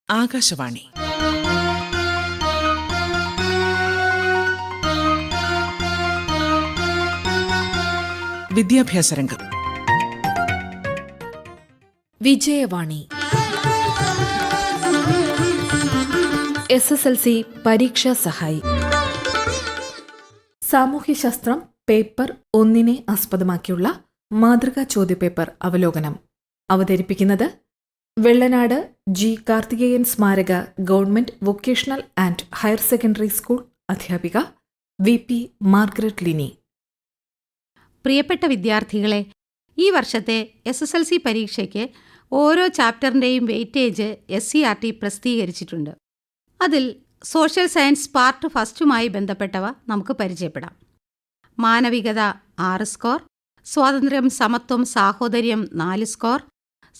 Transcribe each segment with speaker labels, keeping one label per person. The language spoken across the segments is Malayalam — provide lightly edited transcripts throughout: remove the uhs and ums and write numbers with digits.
Speaker 1: ആകാശവാണി വിദ്യാഭ്യാസ രംഗം.
Speaker 2: വിജയവാണി SSLC പരീക്ഷാ സഹായി. സാമൂഹ്യശാസ്ത്രം പേപ്പർ 1 ആസ്പദമാക്കിയുള്ള മാതൃകാ ചോദ്യപേപ്പർ അവലോകനം. അവതരിപ്പിക്കുന്നത് വെള്ളനാട് ജി കാർത്തികേയൻ സ്മാരക government vocational and higher secondary school അധ്യാപിക VP മാർഗരറ്റ് ലിനി.
Speaker 3: പ്രിയപ്പെട്ട വിദ്യാർത്ഥികളെ, ഈ വർഷത്തെ SSLC പരീക്ഷയ്ക്ക് ഓരോ ചാപ്റ്ററിൻ്റെയും വെയിറ്റേജ് SCERT പ്രസിദ്ധീകരിച്ചിട്ടുണ്ട്. അതിൽ സോഷ്യൽ സയൻസ് പാർട്ട് ഫസ്റ്റുമായി ബന്ധപ്പെട്ടവ നമുക്ക് പരിചയപ്പെടാം. മാനവികത 6 സ്കോർ, സ്വാതന്ത്ര്യം സമത്വം സാഹോദര്യം 4 സ്കോർ,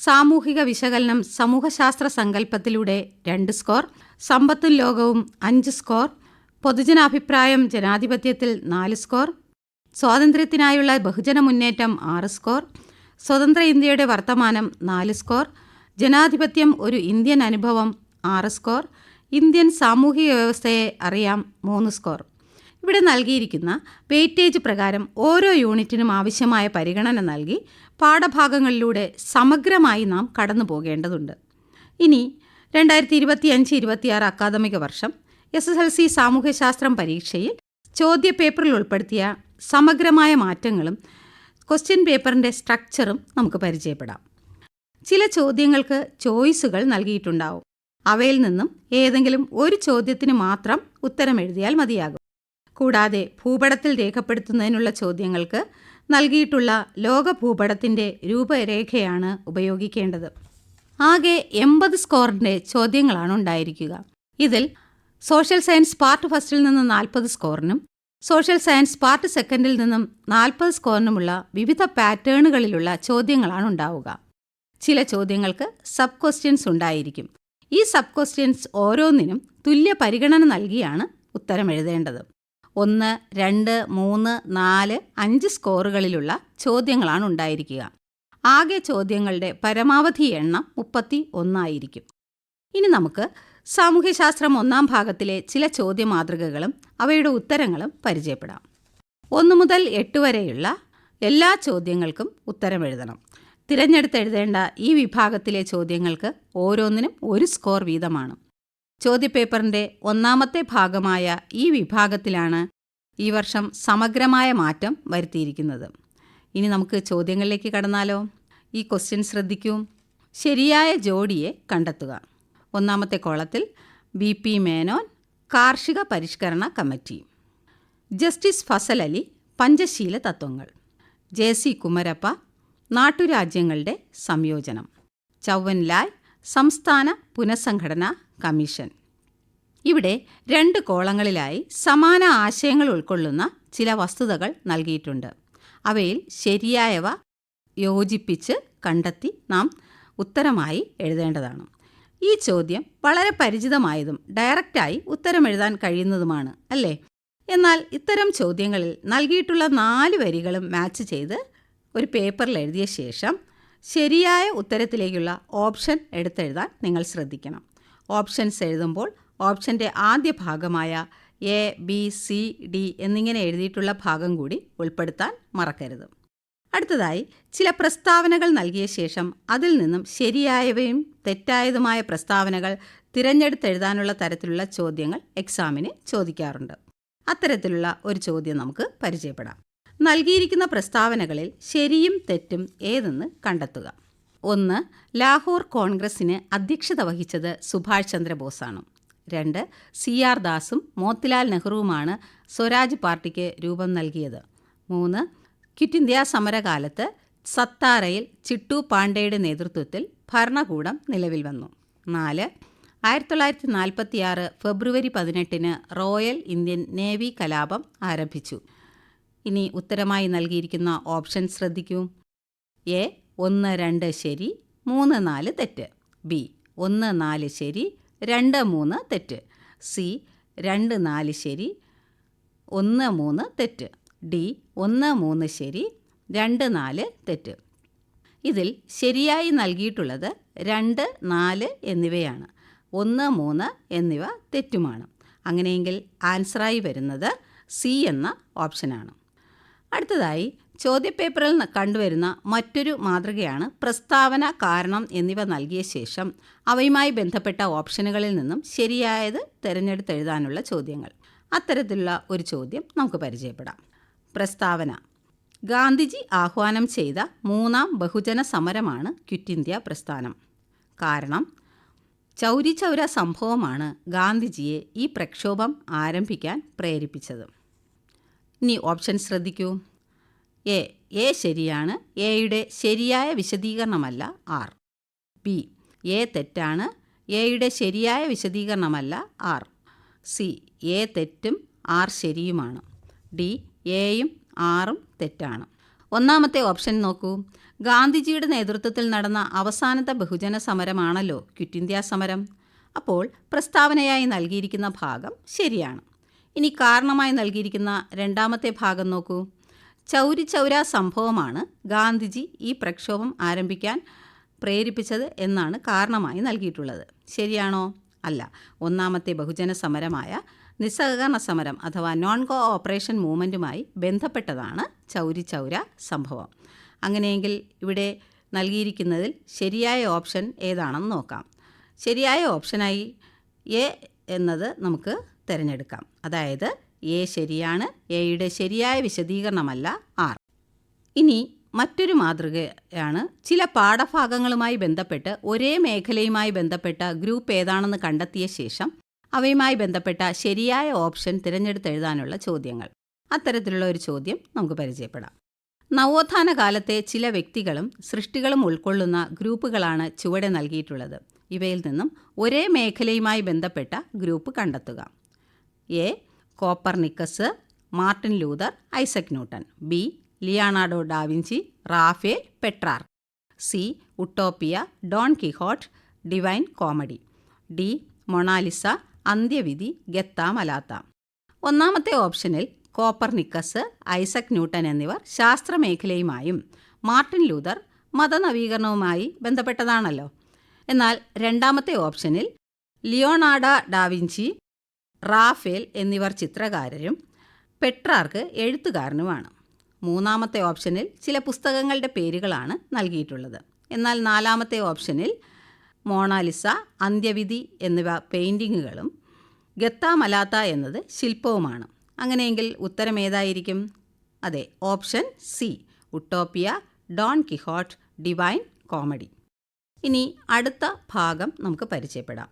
Speaker 3: സാമൂഹിക വിശകലനം സമൂഹശാസ്ത്ര സങ്കല്പത്തിലൂടെ 2 സ്കോർ, സമ്പത്തും ലോകവും 5 സ്കോർ, പൊതുജനാഭിപ്രായം ജനാധിപത്യത്തിൽ 4 സ്കോർ, സ്വാതന്ത്ര്യത്തിനായുള്ള ബഹുജന മുന്നേറ്റം 6 സ്കോർ, സ്വതന്ത്ര ഇന്ത്യയുടെ വർത്തമാനം 4 സ്കോർ, ജനാധിപത്യം ഒരു ഇന്ത്യൻ അനുഭവം 6 സ്കോർ, ഇന്ത്യൻ സാമൂഹിക വ്യവസ്ഥയെ അറിയാം 3 സ്കോർ. ഇവിടെ നൽകിയിരിക്കുന്ന വെയിറ്റേജ് പ്രകാരം ഓരോ യൂണിറ്റിനും ആവശ്യമായ പരിഗണന നൽകി പാഠഭാഗങ്ങളിലൂടെ സമഗ്രമായി നാം കടന്നു പോകേണ്ടതുണ്ട്. ഇനി 2025-26 അക്കാദമിക വർഷം SSLC സാമൂഹ്യശാസ്ത്രം പരീക്ഷയിൽ ചോദ്യപേപ്പറിൽ ഉൾപ്പെടുത്തിയ സമഗ്രമായ മാറ്റങ്ങളും ക്വസ്റ്റ്യൻ പേപ്പറിൻ്റെ സ്ട്രക്ചറും നമുക്ക് പരിചയപ്പെടാം. ചില ചോദ്യങ്ങൾക്ക് ചോയ്സുകൾ നൽകിയിട്ടുണ്ടാവും. അവയിൽ നിന്നും ഏതെങ്കിലും ഒരു ചോദ്യത്തിന് മാത്രം ഉത്തരം എഴുതിയാൽ മതിയാകും. കൂടാതെ ഭൂപടത്തിൽ രേഖപ്പെടുത്തുന്നതിനുള്ള ചോദ്യങ്ങൾക്ക് നൽകിയിട്ടുള്ള ലോക ഭൂപടത്തിൻ്റെ രൂപരേഖയാണ് ഉപയോഗിക്കേണ്ടത്. ആകെ 80 സ്കോറിൻ്റെ ചോദ്യങ്ങളാണ് ഉണ്ടായിരിക്കുക. ഇതിൽ സോഷ്യൽ സയൻസ് പാർട്ട് ഫസ്റ്റിൽ നിന്ന് 40 സ്കോറിനും സോഷ്യൽ സയൻസ് പാർട്ട് സെക്കൻഡിൽ നിന്നും 40 സ്കോറിനുമുള്ള വിവിധ പാറ്റേണുകളിലുള്ള ചോദ്യങ്ങളാണ് ഉണ്ടാവുക. ചില ചോദ്യങ്ങൾക്ക് സബ് ക്വസ്റ്റ്യൻസ് ഉണ്ടായിരിക്കും. ഈ സബ് ക്വസ്റ്റ്യൻസ് ഓരോന്നിനും തുല്യ പരിഗണന നൽകിയാണ് ഉത്തരം എഴുതേണ്ടത്. 1, 2, 3, 4, 5 സ്കോറുകളിലുള്ള ചോദ്യങ്ങളാണ് ഉണ്ടായിരിക്കുക. ആകെ ചോദ്യങ്ങളുടെ പരമാവധി എണ്ണം 31 ആയിരിക്കും. ഇനി നമുക്ക് സാമൂഹ്യശാസ്ത്രം 1-ാം ഭാഗത്തിലെ ചില ചോദ്യമാതൃകകളും അവയുടെ ഉത്തരങ്ങളും പരിചയപ്പെടാം. 1 മുതൽ 8 വരെയുള്ള എല്ലാ ചോദ്യങ്ങൾക്കും ഉത്തരം എഴുതണം. തിരഞ്ഞെടുത്തെഴുതേണ്ട ഈ വിഭാഗത്തിലെ ചോദ്യങ്ങൾക്ക് ഓരോന്നിനും 1 സ്കോർ വീതമാണ്. ചോദ്യപേപ്പറിൻ്റെ 1-ാമത്തെ ഭാഗമായ ഈ വിഭാഗത്തിലാണ് ഈ വർഷം സമഗ്രമായ മാറ്റം വരുത്തിയിരിക്കുന്നത്. ഇനി നമുക്ക് ചോദ്യങ്ങളിലേക്ക് കടന്നാലോ? ഈ ക്വസ്റ്റ്യൻ ശ്രദ്ധിക്കൂ. ശരിയായ ജോഡിയെ കണ്ടെത്തുക. 1-ാമത്തെ കോളത്തിൽ BP മേനോൻ, കാർഷിക പരിഷ്കരണ കമ്മിറ്റി. ജസ്റ്റിസ് ഫസൽ അലി, പഞ്ചശീല തത്വങ്ങൾ. JC കുമരപ്പ, നാട്ടുരാജ്യങ്ങളുടെ സംയോജനം. ചൗവൻലാൽ, സംസ്ഥാന പുനഃസംഘടനാ കമ്മീഷൻ. ഇവിടെ 2 കോളങ്ങളിലായി സമാന ആശയങ്ങൾ ഉൾക്കൊള്ളുന്ന ചില വസ്തുതകൾ നൽകിയിട്ടുണ്ട്. അവയിൽ ശരിയായവ യോജിപ്പിച്ച് കണ്ടെത്തി നാം ഉത്തരമായി എഴുതേണ്ടതാണ്. ഈ ചോദ്യം വളരെ പരിചിതമായതും ഡയറക്റ്റായി ഉത്തരം എഴുതാൻ കഴിയുന്നതുമാണ്, അല്ലേ? എന്നാൽ ഇത്തരം ചോദ്യങ്ങളിൽ നൽകിയിട്ടുള്ള 4 വരികളും മാച്ച് ചെയ്ത് ഒരു പേപ്പറിൽ എഴുതിയ ശേഷം ശരിയായ ഉത്തരത്തിലേക്കുള്ള ഓപ്ഷൻ എടുത്തെഴുതാൻ നിങ്ങൾ ശ്രദ്ധിക്കണം. ഓപ്ഷൻസ് എഴുതുമ്പോൾ ഓപ്ഷൻ്റെ ആദ്യ ഭാഗമായ A, B, C, D എന്നിങ്ങനെ എഴുതിയിട്ടുള്ള ഭാഗം കൂടി ഉൾപ്പെടുത്താൻ മറക്കരുത്. അടുത്തതായി ചില പ്രസ്താവനകൾ നൽകിയ ശേഷം അതിൽ നിന്നും ശരിയായവയും തെറ്റായതുമായ പ്രസ്താവനകൾ തിരഞ്ഞെടുത്തെഴുതാനുള്ള തരത്തിലുള്ള ചോദ്യങ്ങൾ എക്സാമിന് ചോദിക്കാറുണ്ട്. അത്തരത്തിലുള്ള ഒരു ചോദ്യം നമുക്ക് പരിചയപ്പെടാം. നൽകിയിരിക്കുന്ന പ്രസ്താവനകളിൽ ശരിയും തെറ്റും ഏതെന്ന് കണ്ടെത്തുക. 1. ലാഹോർ കോൺഗ്രസിന് അധ്യക്ഷത വഹിച്ചത് സുഭാഷ് ചന്ദ്രബോസാണ്. 2. CR ദാസും മോത്തിലാൽ നെഹ്റുവുമാണ് സ്വരാജ് പാർട്ടിക്ക് രൂപം നൽകിയത്. 3. ക്വിറ്റ് ഇന്ത്യ സമരകാലത്ത് സത്താറയിൽ ചിട്ടു പാണ്ഡെയുടെ നേതൃത്വത്തിൽ ഭരണകൂടം നിലവിൽ വന്നു. 4. 1946 ഫെബ്രുവരി 18 റോയൽ ഇന്ത്യൻ നേവി കലാപം ആരംഭിച്ചു. ഇനി ഉത്തരമായി നൽകിയിരിക്കുന്ന ഓപ്ഷൻ ശ്രദ്ധിക്കൂ. A 1, 2 ശരി, 3, 4 തെറ്റ്. B 1, 4 ശരി, 2, 3 തെറ്റ്. C 2, 4 ശരി, 1, 3 തെറ്റ്. D 1, 3 ശരി, 2, 4 തെറ്റ്. ഇതിൽ ശരിയായി നൽകിയിട്ടുള്ളത് 2, 4 എന്നിവയാണ്. 1, 3 എന്നിവ തെറ്റുമാണ്. അങ്ങനെയെങ്കിൽ ആൻസറായി വരുന്നത് സി എന്ന ഓപ്ഷനാണ്. അടുത്തതായി ചോദ്യപേപ്പറിൽ കണ്ടുവരുന്ന മറ്റൊരു മാതൃകയാണ് പ്രസ്താവന, കാരണം എന്നിവ നൽകിയ ശേഷം അവയുമായി ബന്ധപ്പെട്ട ഓപ്ഷനുകളിൽ നിന്നും ശരിയായത് തിരഞ്ഞെടുത്തെഴുതാനുള്ള ചോദ്യങ്ങൾ. അത്തരത്തിലുള്ള ഒരു ചോദ്യം നമുക്ക് പരിചയപ്പെടാം. പ്രസ്താവന: ഗാന്ധിജി ആഹ്വാനം ചെയ്ത 3ാം ബഹുജന സമരമാണ് ക്വിറ്റ് ഇന്ത്യ പ്രസ്ഥാനം. കാരണം: ചൗരി ചൗര സംഭവമാണ് ഗാന്ധിജിയെ ഈ പ്രക്ഷോഭം ആരംഭിക്കാൻ പ്രേരിപ്പിച്ചത്. ഇനി ഓപ്ഷൻ ശ്രദ്ധിക്കൂ. എ ശരിയാണ്. എയുടെ ശരിയായ വിശദീകരണമല്ല ആർ. ബി, എ തെറ്റാണ്. എയുടെ ശരിയായ വിശദീകരണമല്ല ആർ. സി, എ തെറ്റും ആർ ശരിയുമാണ്. ഡി, എയും ആറും തെറ്റാണ്. ഒന്നാമത്തെ ഓപ്ഷൻ നോക്കൂ. ഗാന്ധിജിയുടെ നേതൃത്വത്തിൽ നടന്ന അവസാനത്തെ ബഹുജന സമരമാണല്ലോ ക്വിറ്റ് ഇന്ത്യ സമരം. അപ്പോൾ പ്രസ്താവനയായി നൽകിയിരിക്കുന്ന ഭാഗം ശരിയാണ്. ഇനി കാരണമായി നൽകിയിരിക്കുന്ന രണ്ടാമത്തെ ഭാഗം നോക്കൂ. ചൗരി ചൗര സംഭവമാണ് ഗാന്ധിജി ഈ പ്രക്ഷോഭം ആരംഭിക്കാൻ പ്രേരിപ്പിച്ചത് എന്നാണ് കാരണമായി നൽകിയിട്ടുള്ളത്. ശരിയാണോ? അല്ല. ഒന്നാമത്തെ ബഹുജന സമരമായ നിസ്സഹകരണ സമരം അഥവാ നോൺ കോഓപ്പറേഷൻ മൂവ്മെൻറ്റുമായി ബന്ധപ്പെട്ടതാണ് ചൗരി ചൗര സംഭവം. അങ്ങനെയെങ്കിൽ ഇവിടെ നൽകിയിരിക്കുന്നതിൽ ശരിയായ ഓപ്ഷൻ ഏതാണെന്ന് നോക്കാം. ശരിയായ ഓപ്ഷനായി എ എന്നത് നമുക്ക് തിരഞ്ഞെടുക്കാം. അതായത് എ ശരിയാണ്. എയുടെ ശരിയായ വിശദീകരണമല്ല ആർ. ഇനി മറ്റൊരു മാതൃകയാണ് ചില പാഠഭാഗങ്ങളുമായി ബന്ധപ്പെട്ട് ഒരേ മേഖലയുമായി ബന്ധപ്പെട്ട ഗ്രൂപ്പ് ഏതാണെന്ന് കണ്ടെത്തിയ ശേഷം അവയുമായി ബന്ധപ്പെട്ട ശരിയായ ഓപ്ഷൻ തിരഞ്ഞെടുത്തെഴുതാനുള്ള ചോദ്യങ്ങൾ. അത്തരത്തിലുള്ള ഒരു ചോദ്യം നമുക്ക് പരിചയപ്പെടാം. നവോത്ഥാന കാലത്തെ ചില വ്യക്തികളും സൃഷ്ടികളും ഉൾക്കൊള്ളുന്ന ഗ്രൂപ്പുകളാണ് ചുവടെ നൽകിയിട്ടുള്ളത്. ഇവയിൽ നിന്നും ഒരേ മേഖലയുമായി ബന്ധപ്പെട്ട ഗ്രൂപ്പ് കണ്ടെത്തുക. A, Copernicus, Martin Luther, Isaac Newton. B, Leonardo da Vinci, Raphael, Petrarch. C, Utopia, Don Quixote, Divine Comedy. D, Mona Lisa, അന്ത്യവിധി, ഗത്ത മലാത്ത. ഒന്നാമത്തെ ഓപ്ഷനിൽ കോപ്പർനിക്കസ്, ഐസക് ന്യൂട്ടൺ എന്നിവർ ശാസ്ത്രമേഖലയുമായും മാർട്ടിൻ ലൂതർ മതനവീകരണവുമായി ബന്ധപ്പെട്ടതാണല്ലോ. എന്നാൽ രണ്ടാമത്തെ ഓപ്ഷനിൽ ലിയോണാർഡോ ഡാവിഞ്ചി, റാഫേൽ എന്നിവർ ചിത്രകാരരും പെട്രാർക്ക് എഴുത്തുകാരനുമാണ്. മൂന്നാമത്തെ ഓപ്ഷനിൽ ചില പുസ്തകങ്ങളുടെ പേരുകളാണ് നൽകിയിട്ടുള്ളത്. എന്നാൽ നാലാമത്തെ ഓപ്ഷനിൽ മൊണാലിസ, അന്ത്യവിധി എന്നിവ പെയിൻറ്റിങ്ങുകളും ഗത്ത മലാത്ത എന്നത് ശില്പവുമാണ്. അങ്ങനെയെങ്കിൽ ഉത്തരം ഏതായിരിക്കും? അതെ, option C, Utopia, Don Quixote, Divine Comedy. ഇനി അടുത്ത ഭാഗം നമുക്ക് പരിചയപ്പെടാം.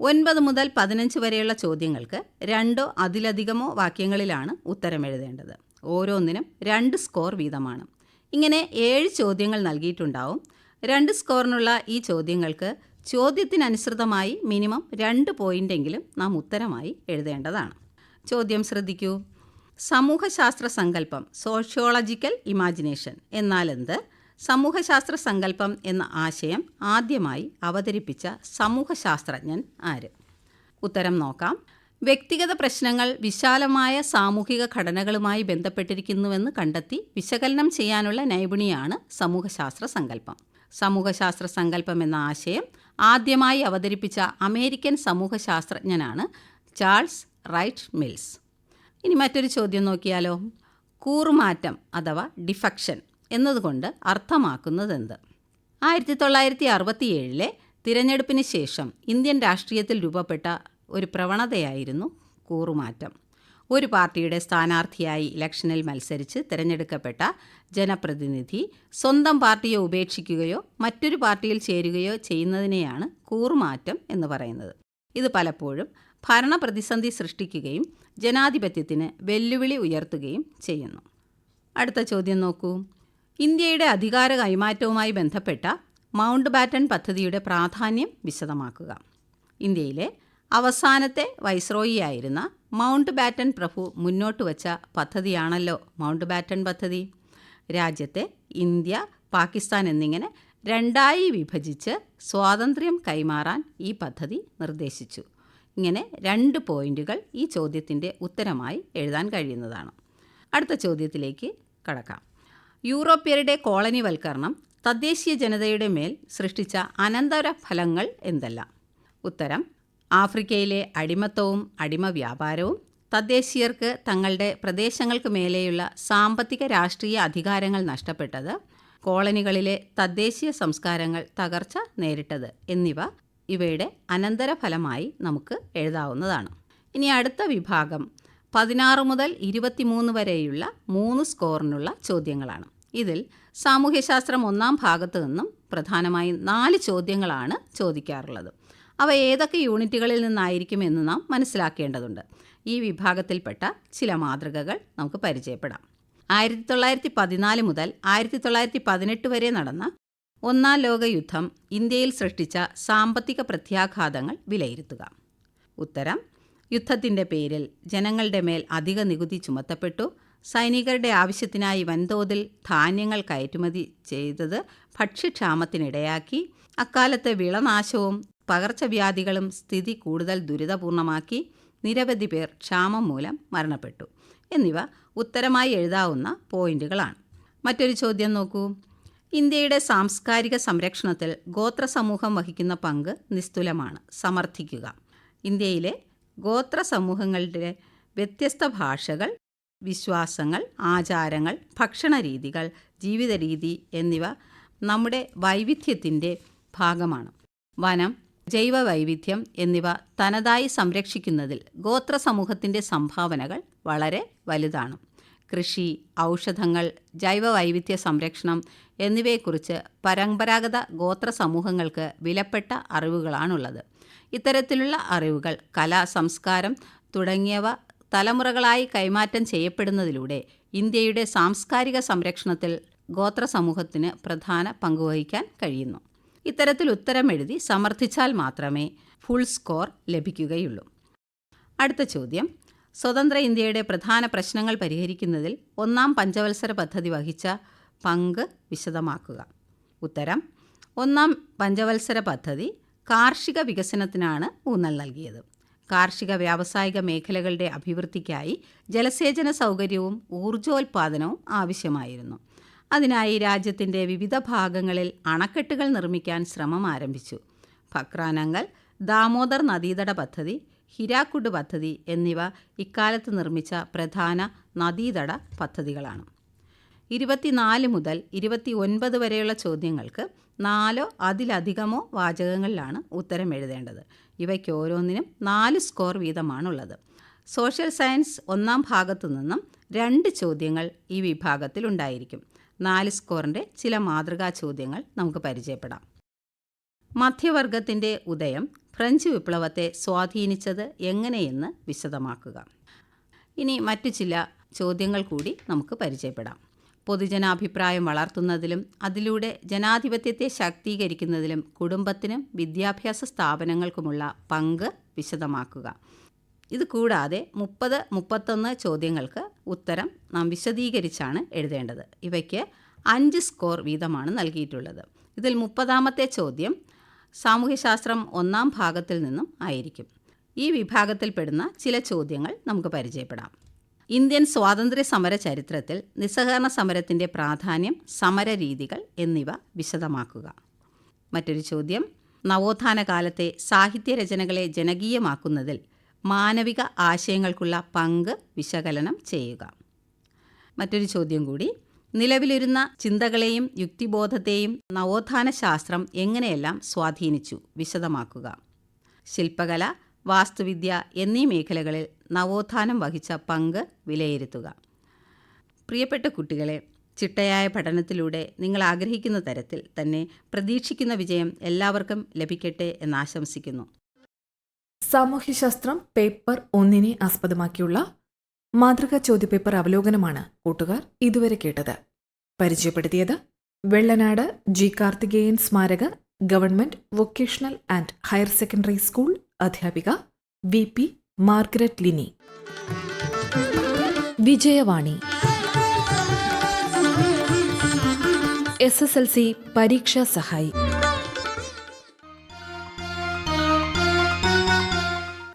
Speaker 3: 9 മുതൽ 15 വരെയുള്ള ചോദ്യങ്ങൾക്ക് 2 അതിലധികമോ വാക്യങ്ങളിലാണ് ഉത്തരം എഴുതേണ്ടത്. ഓരോന്നിനും 2 സ്കോർ വീതമാണ്. ഇങ്ങനെ 7 ചോദ്യങ്ങൾ നൽകിയിട്ടുണ്ടാവും. 2 സ്കോറിനുള്ള ഈ ചോദ്യങ്ങൾക്ക് ചോദ്യത്തിനനുസൃതമായി മിനിമം 2 പോയിൻ്റെങ്കിലും നാം ഉത്തരമായി എഴുതേണ്ടതാണ്. ചോദ്യം ശ്രദ്ധിക്കൂ. സമൂഹശാസ്ത്ര സങ്കല്പം, സോഷ്യോളജിക്കൽ ഇമാജിനേഷൻ എന്നാലെന്ത്? സമൂഹശാസ്ത്ര സങ്കല്പം എന്ന ആശയം ആദ്യമായി അവതരിപ്പിച്ച സമൂഹശാസ്ത്രജ്ഞൻ ആര്? ഉത്തരം നോക്കാം. വ്യക്തിഗത പ്രശ്നങ്ങൾ വിശാലമായ സാമൂഹിക ഘടനകളുമായി ബന്ധപ്പെട്ടിരിക്കുന്നുവെന്ന് കണ്ടെത്തി വിശകലനം ചെയ്യാനുള്ള നൈപുണിയാണ് സമൂഹശാസ്ത്ര സങ്കല്പം. സമൂഹശാസ്ത്ര സങ്കല്പം എന്ന ആശയം ആദ്യമായി അവതരിപ്പിച്ച അമേരിക്കൻ സമൂഹശാസ്ത്രജ്ഞനാണ് ചാൾസ് റൈറ്റ് മിൽസ്. ഇനി മറ്റൊരു ചോദ്യം നോക്കിയാലോ. കൂറുമാറ്റം അഥവാ ഡിഫക്ഷൻ എന്നതുകൊണ്ട് അർത്ഥമാക്കുന്നതെന്ത്? 1967 തിരഞ്ഞെടുപ്പിന് ശേഷം ഇന്ത്യൻ രാഷ്ട്രീയത്തിൽ രൂപപ്പെട്ട ഒരു പ്രവണതയായിരുന്നു കൂറുമാറ്റം. ഒരു പാർട്ടിയുടെ സ്ഥാനാർത്ഥിയായി ഇലക്ഷനിൽ മത്സരിച്ച് തിരഞ്ഞെടുക്കപ്പെട്ട ജനപ്രതിനിധി സ്വന്തം പാർട്ടിയെ ഉപേക്ഷിക്കുകയോ മറ്റൊരു പാർട്ടിയിൽ ചേരുകയോ ചെയ്യുന്നതിനെയാണ് കൂറുമാറ്റം എന്ന് പറയുന്നത്. ഇത് പലപ്പോഴും ഭരണപ്രതിസന്ധി സൃഷ്ടിക്കുകയും ജനാധിപത്യത്തിന് വെല്ലുവിളി ഉയർത്തുകയും ചെയ്യുന്നു. അടുത്ത ചോദ്യം നോക്കൂ. ഇന്ത്യയുടെ അധികാര കൈമാറ്റവുമായി ബന്ധപ്പെട്ട മൗണ്ട് ബാറ്റൺ പദ്ധതിയുടെ പ്രാധാന്യം വിശദമാക്കുക. ഇന്ത്യയിലെ അവസാനത്തെ വൈസ്രോയിയായിരുന്ന മൗണ്ട് ബാറ്റൺ പ്രഭു മുന്നോട്ട് വച്ച പദ്ധതിയാണല്ലോ മൗണ്ട് ബാറ്റൺ പദ്ധതി. രാജ്യത്തെ ഇന്ത്യ, പാകിസ്ഥാൻ എന്നിങ്ങനെ 2ആയി വിഭജിച്ച് സ്വാതന്ത്ര്യം കൈമാറാൻ ഈ പദ്ധതി നിർദ്ദേശിച്ചു. ഇങ്ങനെ 2 പോയിന്റുകൾ ഈ ചോദ്യത്തിൻ്റെ ഉത്തരമായി എഴുതാൻ കഴിയുന്നതാണ്. അടുത്ത ചോദ്യത്തിലേക്ക് കടക്കാം. യൂറോപ്യരുടെ കോളനിവൽക്കരണം തദ്ദേശീയ ജനതയുടെ മേൽ സൃഷ്ടിച്ച അനന്തര ഫലങ്ങൾ എന്തെല്ലാം? ഉത്തരം ആഫ്രിക്കയിലെ അടിമത്തവും അടിമ വ്യാപാരവും, തദ്ദേശീയർക്ക് തങ്ങളുടെ പ്രദേശങ്ങൾക്ക് മേലെയുള്ള സാമ്പത്തിക രാഷ്ട്രീയ അധികാരങ്ങൾ നഷ്ടപ്പെട്ടത്, കോളനികളിലെ തദ്ദേശീയ സംസ്കാരങ്ങൾ തകർച്ച നേരിട്ടത് എന്നിവ ഇവയുടെ അനന്തരഫലമായി നമുക്ക് എഴുതാവുന്നതാണ്. ഇനി അടുത്ത വിഭാഗം 16 മുതൽ 23 വരെയുള്ള 3 സ്കോറിനുള്ള ചോദ്യങ്ങളാണ്. ഇതിൽ സാമൂഹ്യശാസ്ത്രം 1-ാം ഭാഗത്തു നിന്നും പ്രധാനമായും 4 ചോദ്യങ്ങളാണ് ചോദിക്കാറുള്ളത്. അവ ഏതൊക്കെ യൂണിറ്റുകളിൽ നിന്നായിരിക്കും എന്ന് നാം മനസ്സിലാക്കേണ്ടതുണ്ട്. ഈ വിഭാഗത്തിൽപ്പെട്ട ചില മാതൃകകൾ നമുക്ക് പരിചയപ്പെടാം. 1914 മുതൽ 1918 വരെ നടന്ന 1-ാം ലോക യുദ്ധം ഇന്ത്യയിൽ സൃഷ്ടിച്ച സാമ്പത്തിക പ്രത്യാഘാതങ്ങൾ വിലയിരുത്തുക. ഉത്തരം: യുദ്ധത്തിൻ്റെ പേരിൽ ജനങ്ങളുടെ മേൽ അധിക നികുതി ചുമത്തപ്പെട്ടു. സൈനികരുടെ ആവശ്യത്തിനായി വൻതോതിൽ ധാന്യങ്ങൾ കയറ്റുമതി ചെയ്തത് ഭക്ഷ്യക്ഷാമത്തിനിടയാക്കി. അക്കാലത്തെ വിളനാശവും പകർച്ചവ്യാധികളും സ്ഥിതി കൂടുതൽ ദുരിതപൂർണമാക്കി. നിരവധി പേർ ക്ഷാമം മൂലം മരണപ്പെട്ടു. എന്നിവ ഉത്തരമായി എഴുതാവുന്ന പോയിന്റുകളാണ്. മറ്റൊരു ചോദ്യം നോക്കൂ. ഇന്ത്യയുടെ സാംസ്കാരിക സംരക്ഷണത്തിൽ ഗോത്ര സമൂഹം വഹിക്കുന്ന പങ്ക് നിസ്തുലമാണ്. സമർത്ഥിക്കുക. ഇന്ത്യയിലെ ഗോത്ര സമൂഹങ്ങളുടെ വ്യത്യസ്ത ഭാഷകൾ, വിശ്വാസങ്ങൾ, ആചാരങ്ങൾ, ഭക്ഷണരീതികൾ, ജീവിത രീതി എന്നിവ നമ്മുടെ വൈവിധ്യത്തിൻ്റെ ഭാഗമാണ്. വനം, ജൈവ വൈവിധ്യം എന്നിവ തനതായി സംരക്ഷിക്കുന്നതിൽ ഗോത്ര സമൂഹത്തിൻ്റെ സംഭാവനകൾ വളരെ വലുതാണ്. കൃഷി, ഔഷധങ്ങൾ, ജൈവ വൈവിധ്യ സംരക്ഷണം എന്നിവയെക്കുറിച്ച് പരമ്പരാഗത ഗോത്ര സമൂഹങ്ങൾക്ക് വിലപ്പെട്ട അറിവുകളാണുള്ളത്. ഇത്തരത്തിലുള്ള അറിവുകൾ കല, സംസ്കാരം തുടങ്ങിയവ തലമുറകളായി കൈമാറ്റം ചെയ്യപ്പെടുന്നതിലൂടെ ഇന്ത്യയുടെ സാംസ്കാരിക സംരക്ഷണത്തിൽ ഗോത്ര സമൂഹത്തിന് പ്രധാന പങ്കുവഹിക്കാൻ കഴിയുന്നു. ഇത്തരത്തിൽ ഉത്തരം എഴുതി സമർത്ഥിച്ചാൽ മാത്രമേ ഫുൾ സ്കോർ ലഭിക്കുകയുള്ളൂ. അടുത്ത ചോദ്യം: സ്വതന്ത്ര ഇന്ത്യയുടെ പ്രധാന പ്രശ്നങ്ങൾ പരിഹരിക്കുന്നതിൽ 1-ാം പഞ്ചവത്സര പദ്ധതി വഹിച്ച പങ്ക് വിശദമാക്കുക. ഉത്തരം: 1-ാം പഞ്ചവത്സര പദ്ധതി കാർഷിക വികസനത്തിനാണ് ഊന്നൽ നൽകിയത്. കാർഷിക വ്യാവസായിക മേഖലകളുടെ അഭിവൃദ്ധിക്കായി ജലസേചന സൗകര്യവും ഊർജോൽപാദനവും ആവശ്യമായിരുന്നു. അതിനായി രാജ്യത്തിൻ്റെ വിവിധ ഭാഗങ്ങളിൽ അണക്കെട്ടുകൾ നിർമ്മിക്കാൻ ശ്രമം ആരംഭിച്ചു. ഭക്രാനങ്കൽ, ദാമോദർ നദീതട പദ്ധതി, ഹിരാക്കുഡ് പദ്ധതി എന്നിവ ഇക്കാലത്ത് നിർമ്മിച്ച പ്രധാന നദീതട പദ്ധതികളാണ്. 24 മുതൽ 29 വരെയുള്ള ചോദ്യങ്ങൾക്ക് 4 അതിലധികമോ വാചകങ്ങളിലാണ് ഉത്തരം എഴുതേണ്ടത്. ഇവയ്ക്ക് ഓരോന്നിനും 4 സ്കോർ വീതമാണുള്ളത്. സോഷ്യൽ സയൻസ് 1-ാം ഭാഗത്തു നിന്നും 2 ചോദ്യങ്ങൾ ഈ വിഭാഗത്തിൽ ഉണ്ടായിരിക്കും. 4 സ്കോറിൻ്റെ ചില മാതൃകാ ചോദ്യങ്ങൾ നമുക്ക് പരിചയപ്പെടാം. മധ്യവർഗത്തിൻ്റെ ഉദയം ഫ്രഞ്ച് വിപ്ലവത്തെ സ്വാധീനിച്ചത് എങ്ങനെയെന്ന് വിശദമാക്കുക. ഇനി മറ്റു ചില ചോദ്യങ്ങൾ കൂടി നമുക്ക് പരിചയപ്പെടാം. പൊതുജനാഭിപ്രായം വളർത്തുന്നതിലും അതിലൂടെ ജനാധിപത്യത്തെ ശാക്തീകരിക്കുന്നതിലും കുടുംബത്തിനും വിദ്യാഭ്യാസ സ്ഥാപനങ്ങൾക്കുമുള്ള പങ്ക് വിശദമാക്കുക. ഇത് കൂടാതെ 30-31 ചോദ്യങ്ങൾക്ക് ഉത്തരം നാം വിശദീകരിച്ചാണ് എഴുതേണ്ടത്. ഇവയ്ക്ക് 5 സ്കോർ വീതമാണ് നൽകിയിട്ടുള്ളത്. ഇതിൽ 30-ാമത്തെ ചോദ്യം സാമൂഹ്യശാസ്ത്രം 1-ാം ഭാഗത്തിൽ നിന്നും ആയിരിക്കും. ഈ വിഭാഗത്തിൽപ്പെടുന്ന ചില ചോദ്യങ്ങൾ നമുക്ക് പരിചയപ്പെടാം. ഇന്ത്യൻ സ്വാതന്ത്ര്യ സമര ചരിത്രത്തിൽ നിസ്സഹകരണ സമരത്തിൻ്റെ പ്രാധാന്യം, സമരരീതികൾ എന്നിവ വിശദമാക്കുക. മറ്റൊരു ചോദ്യം: നവോത്ഥാന കാലത്തെ സാഹിത്യരചനകളെ ജനകീയമാക്കുന്നതിൽ മാനവിക ആശയങ്ങൾക്കുള്ള പങ്ക് വിശകലനം ചെയ്യുക. മറ്റൊരു ചോദ്യം കൂടി: നിലവിലിരുന്ന ചിന്തകളെയും യുക്തിബോധത്തെയും നവോത്ഥാന ശാസ്ത്രം എങ്ങനെയെല്ലാം സ്വാധീനിച്ചു വിശദമാക്കുക. ശില്പകല, വാസ്തുവിദ്യ എന്നീ മേഖലകളിൽ നവോത്ഥാനം വഹിച്ച പങ്ക് വിലയിരുത്തുക. പ്രിയപ്പെട്ട കുട്ടികളെ, ചിട്ടയായ പഠനത്തിലൂടെ നിങ്ങൾ ആഗ്രഹിക്കുന്ന തരത്തിൽ തന്നെ പ്രതീക്ഷിക്കുന്ന വിജയം എല്ലാവർക്കും ലഭിക്കട്ടെ എന്നാശംസിക്കുന്നു.
Speaker 2: സാമൂഹ്യശാസ്ത്രം പേപ്പർ 1-നെ ആസ്പദമാക്കിയുള്ള മാതൃകാ ചോദ്യപേപ്പർ അവലോകനമാണ് കൂട്ടുകാർ ഇതുവരെ കേട്ടത്. പരിചയപ്പെടുത്തിയത് വെള്ളനാട് ജി കാർത്തികേയൻ സ്മാരക government vocational and higher secondary school അധ്യാപിക VP Margaret Lini. Vijayavani SSLC പരീക്ഷാ സഹായി.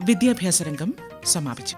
Speaker 1: വിദ്യാഭ്യാസ രംഗം സമാപിച്ചു.